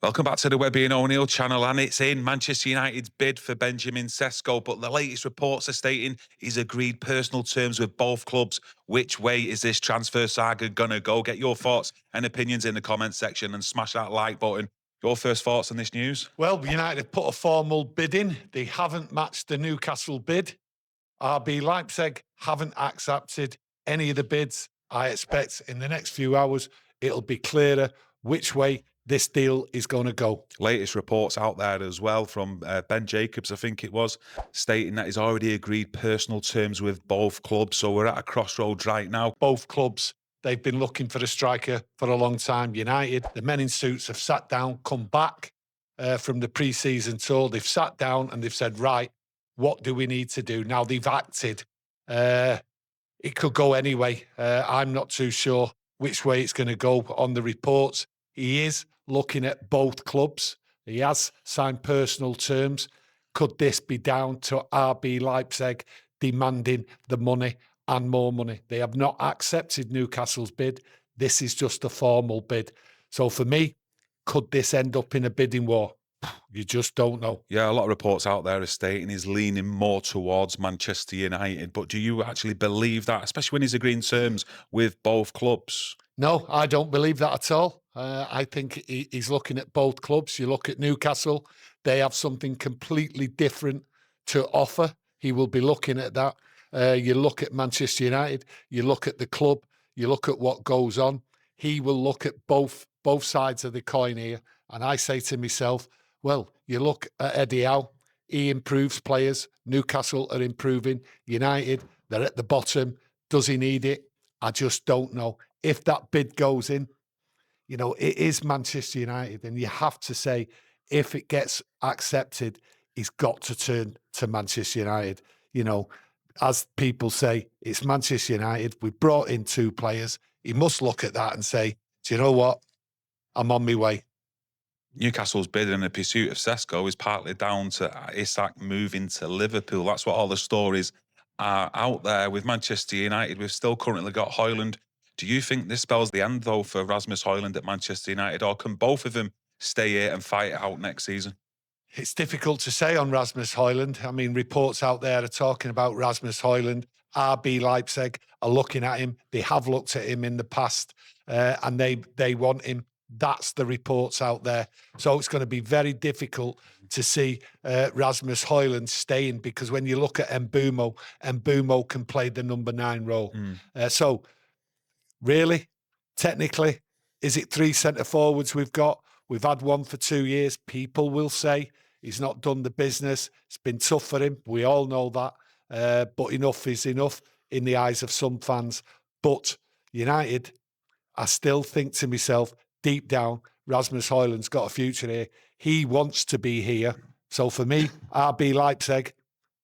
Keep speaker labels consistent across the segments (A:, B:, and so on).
A: Welcome back to the Webby O'Neill channel, and it's in Manchester United's bid for Benjamin Sesko, but the latest reports are stating he's agreed personal terms with both clubs. Which way is this transfer saga gonna go? Get your thoughts and opinions in the comments section and smash that like button. Your first thoughts on this news?
B: Well, United have put a formal bid in. They haven't matched the Newcastle bid. RB Leipzig haven't accepted any of the bids. I expect in the next few hours it'll be clearer which way this deal is going to go.
A: Latest reports out there as well from Ben Jacobs, I think it was, stating that he's already agreed personal terms with both clubs. So we're at a crossroads right now.
B: Both clubs, they've been looking for a striker for a long time. United, the men in suits have sat down, come back from the pre-season tour. They've sat down and they've said, right, what do we need to do? Now they've acted. It could go anyway. I'm not too sure which way it's going to go on the reports. He is looking at both clubs. He has signed personal terms. Could this be down to RB Leipzig demanding the money and more money? They have not accepted Newcastle's bid. This is just a formal bid. So for me, could this end up in a bidding war? You just don't know.
A: Yeah, a lot of reports out there are stating he's leaning more towards Manchester United. But do you actually believe that, especially when he's agreeing terms with both clubs?
B: No, I don't believe that at all. I think he's looking at both clubs. You look at Newcastle, they have something completely different to offer. He will be looking at that. You look at Manchester United, you look at the club, you look at what goes on. He will look at both sides of the coin here. And I say to myself, well, you look at Eddie Howe, he improves players. Newcastle are improving. United, they're at the bottom. Does he need it? I just don't know. If that bid goes in, you know, it is Manchester United. And you have to say, if it gets accepted, he's got to turn to Manchester United. You know, as people say, it's Manchester United. We brought in two players. He must look at that and say, do you know what? I'm on my way.
A: Newcastle's bid in the pursuit of Sesko is partly down to Isak moving to Liverpool. That's what all the stories are out there. With Manchester United, we've still currently got Højlund. Do you think this spells the end, though, for Rasmus Højlund at Manchester United, or can both of them stay here and fight it out next season?
B: It's difficult to say on Rasmus Højlund. I mean, reports out there are talking about Rasmus Højlund. RB Leipzig are looking at him. They have looked at him in the past, and they want him. That's the reports out there. So it's going to be very difficult to see Rasmus Højlund staying, because when you look at Mbeumo can play the number 9 role. So really, technically, is it 3 centre forwards we've got? We've had one for 2 years. People will say he's not done the business. It's been tough for him. We all know that. But enough is enough in the eyes of some fans. But United, I still think to myself, deep down, Rasmus Højlund's got a future here. He wants to be here. So for me, RB Leipzig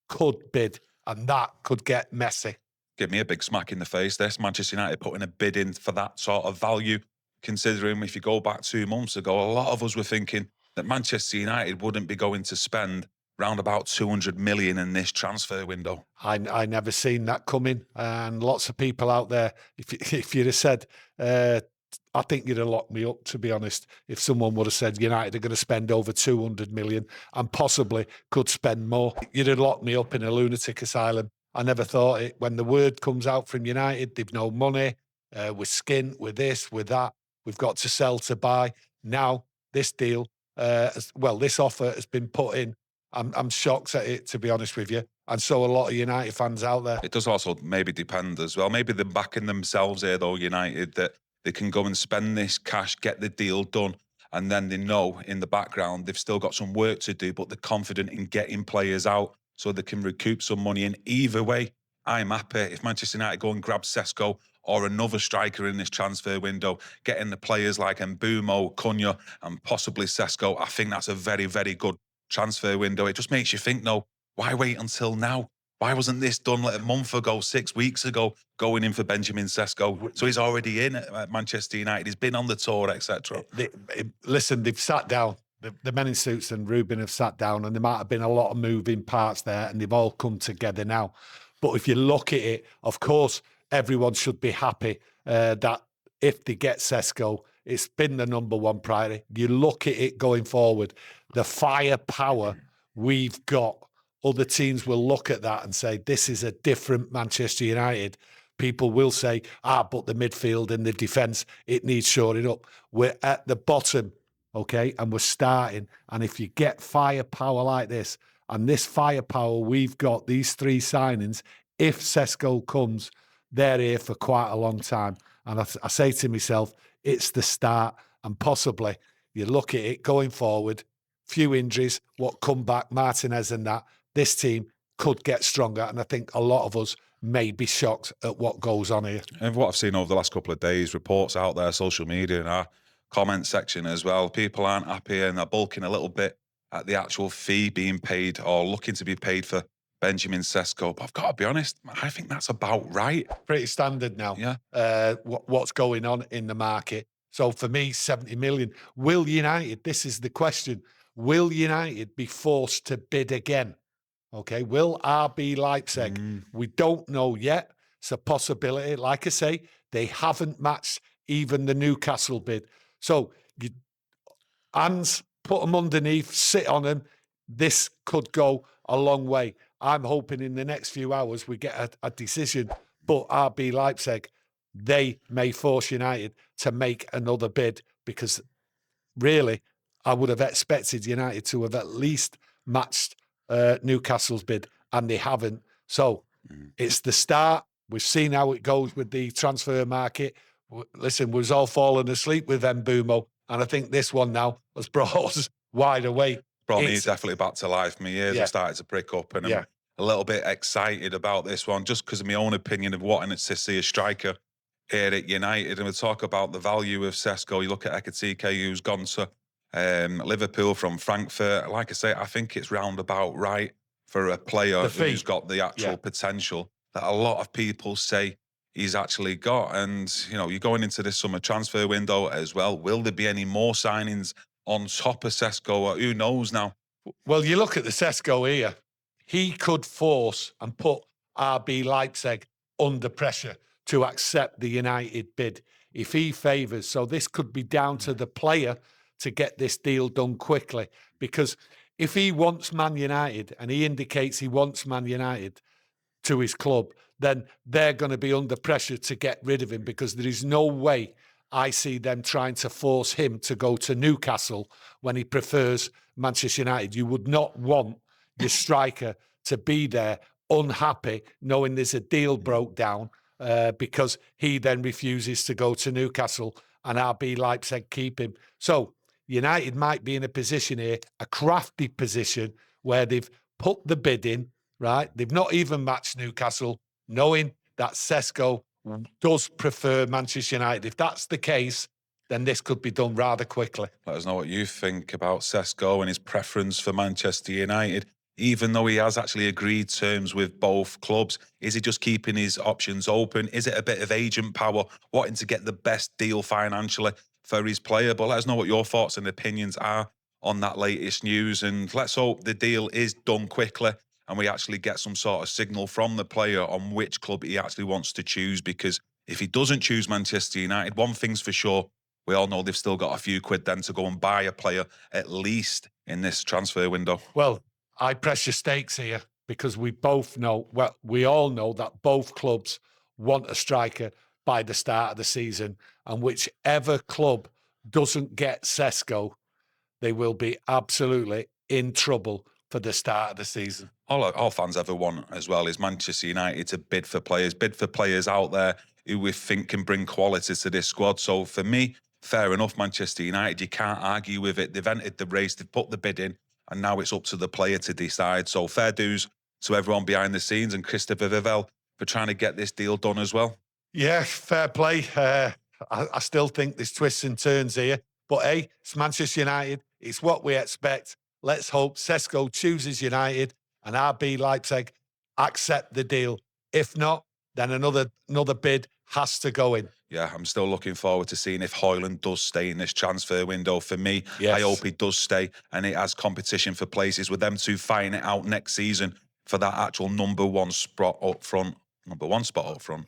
B: could bid, and that could get messy.
A: Give me a big smack in the face. This Manchester United putting a bid in for that sort of value, considering if you go back 2 months ago, a lot of us were thinking that Manchester United wouldn't be going to spend round about 200 million in this transfer window.
B: I never seen that coming, and lots of people out there, if you'd have said, I think you'd have locked me up, to be honest, if someone would have said United are going to spend over 200 million and possibly could spend more. You'd have locked me up in a lunatic asylum. I never thought it. When the word comes out from United, they've no money, we're skint, with this, with that, we've got to sell to buy. Now, this deal, this offer has been put in. I'm shocked at it, to be honest with you. And so a lot of United fans out there.
A: It does also maybe depend as well. Maybe they're backing themselves here, though, United, that they can go and spend this cash, get the deal done, and then they know in the background they've still got some work to do, but they're confident in getting players out so they can recoup some money. And either way, I'm happy if Manchester United go and grab Sesko or another striker in this transfer window, getting the players like Mbeumo, Cunha, and possibly Sesko. I think that's a very, very good transfer window. It just makes you think, no, why wait until now? Why wasn't this done like a month ago, 6 weeks ago, going in for Benjamin Sesko? So he's already in at Manchester United. He's been on the tour, etc.
B: Listen, they've sat down. The men in suits and Ruben have sat down, and there might have been a lot of moving parts there, and they've all come together now. But if you look at it, of course, everyone should be happy that if they get Sesko, It's been the number one priority. You look at it going forward, the firepower we've got. Other teams will look at that and say, this is a different Manchester United. People will say, but the midfield and the defence, it needs shoring up. We're at the bottom, okay, and we're starting. And if you get firepower like this, and this firepower we've got, these 3 signings, if Sesko comes, they're here for quite a long time. And I say to myself, it's the start. And possibly you look at it going forward, few injuries, what come back, Martinez and that, this team could get stronger. And I think a lot of us may be shocked at what goes on here.
A: And what I've seen over the last couple of days, reports out there, social media, and our comment section as well, people aren't happy and they're bulking a little bit at the actual fee being paid or looking to be paid for Benjamin Sesko. But I've got to be honest, I think that's about right.
B: Pretty standard now.
A: Yeah.
B: What's going on in the market. So for me, 70 million. Will United, this is the question, will United be forced to bid again? Okay, will RB Leipzig? We don't know yet. It's a possibility. Like I say, they haven't matched even the Newcastle bid. So, hands, put them underneath, sit on them. This could go a long way. I'm hoping in the next few hours we get a decision. But RB Leipzig, they may force United to make another bid because really, I would have expected United to have at least matched Newcastle's bid, and they haven't. So it's the start. We've seen how it goes with the transfer market. Listen, we was all falling asleep with Mbumo, and I think this one now has brought us wide awake.
A: Brought me definitely back to life. My ears have started to prick up, and I'm a little bit excited about this one, just because of my own opinion of wanting to see a striker here at United. And we talk about the value of Sesko. You look at Ekitike, who's gone to Liverpool from Frankfurt. Like I say, I think it's roundabout right for a player who's got the actual potential that a lot of people say he's actually got. And, you know, you're going into this summer transfer window as well. Will there be any more signings on top of Sesko? Who knows now?
B: Well, you look at the Sesko here. He could force and put RB Leipzig under pressure to accept the United bid if he favours. So this could be down to the player to get this deal done quickly, because if he wants Man United and he indicates he wants Man United to his club, then they're going to be under pressure to get rid of him, because there is no way I see them trying to force him to go to Newcastle when he prefers Manchester United. You would not want your striker to be there unhappy, knowing there's a deal broke down, because he then refuses to go to Newcastle and RB Leipzig keep him. So United might be in a position here, a crafty position, where they've put the bid in, right? They've not even matched Newcastle, knowing that Sesko does prefer Manchester United. If that's the case, then this could be done rather quickly.
A: Let us know what you think about Sesko and his preference for Manchester United. Even though he has actually agreed terms with both clubs, is he just keeping his options open? Is it a bit of agent power, wanting to get the best deal financially for his player? But let us know what your thoughts and opinions are on that latest news. And let's hope the deal is done quickly and we actually get some sort of signal from the player on which club he actually wants to choose. Because if he doesn't choose Manchester United, one thing's for sure, we all know they've still got a few quid then to go and buy a player, at least in this transfer window.
B: Well, I press your stakes here, because we both know, well, we all know that both clubs want a striker by the start of the season. And whichever club doesn't get Sesko, they will be absolutely in trouble for the start of the season.
A: All fans ever want as well is Manchester United to bid for players out there who we think can bring quality to this squad. So for me, fair enough, Manchester United, you can't argue with it. They've entered the race, they've put the bid in, and now it's up to the player to decide. So fair dues to everyone behind the scenes and Christopher Vivell for trying to get this deal done as well.
B: Yeah, fair play. I still think there's twists and turns here. But hey, it's Manchester United. It's what we expect. Let's hope Sesko chooses United and RB Leipzig accept the deal. If not, then another bid has to go in.
A: Yeah, I'm still looking forward to seeing if Højlund does stay in this transfer window. For me, I hope he does stay, and it has competition for places with them two fighting it out next season for that actual number one spot up front.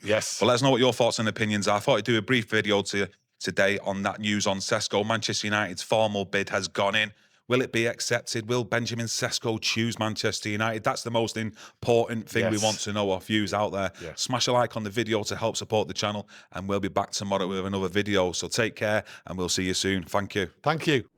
B: Yes.
A: But let us know what your thoughts and opinions are. I thought I'd do a brief video to today on that news on Sesko. Manchester United's formal bid has gone in. Will it be accepted? Will Benjamin Sesko choose Manchester United? That's the most important thing we want to know, our views out there. Smash a like on the video to help support the channel, and we'll be back tomorrow with another video. So take care, and we'll see you soon. Thank you.
B: Thank you.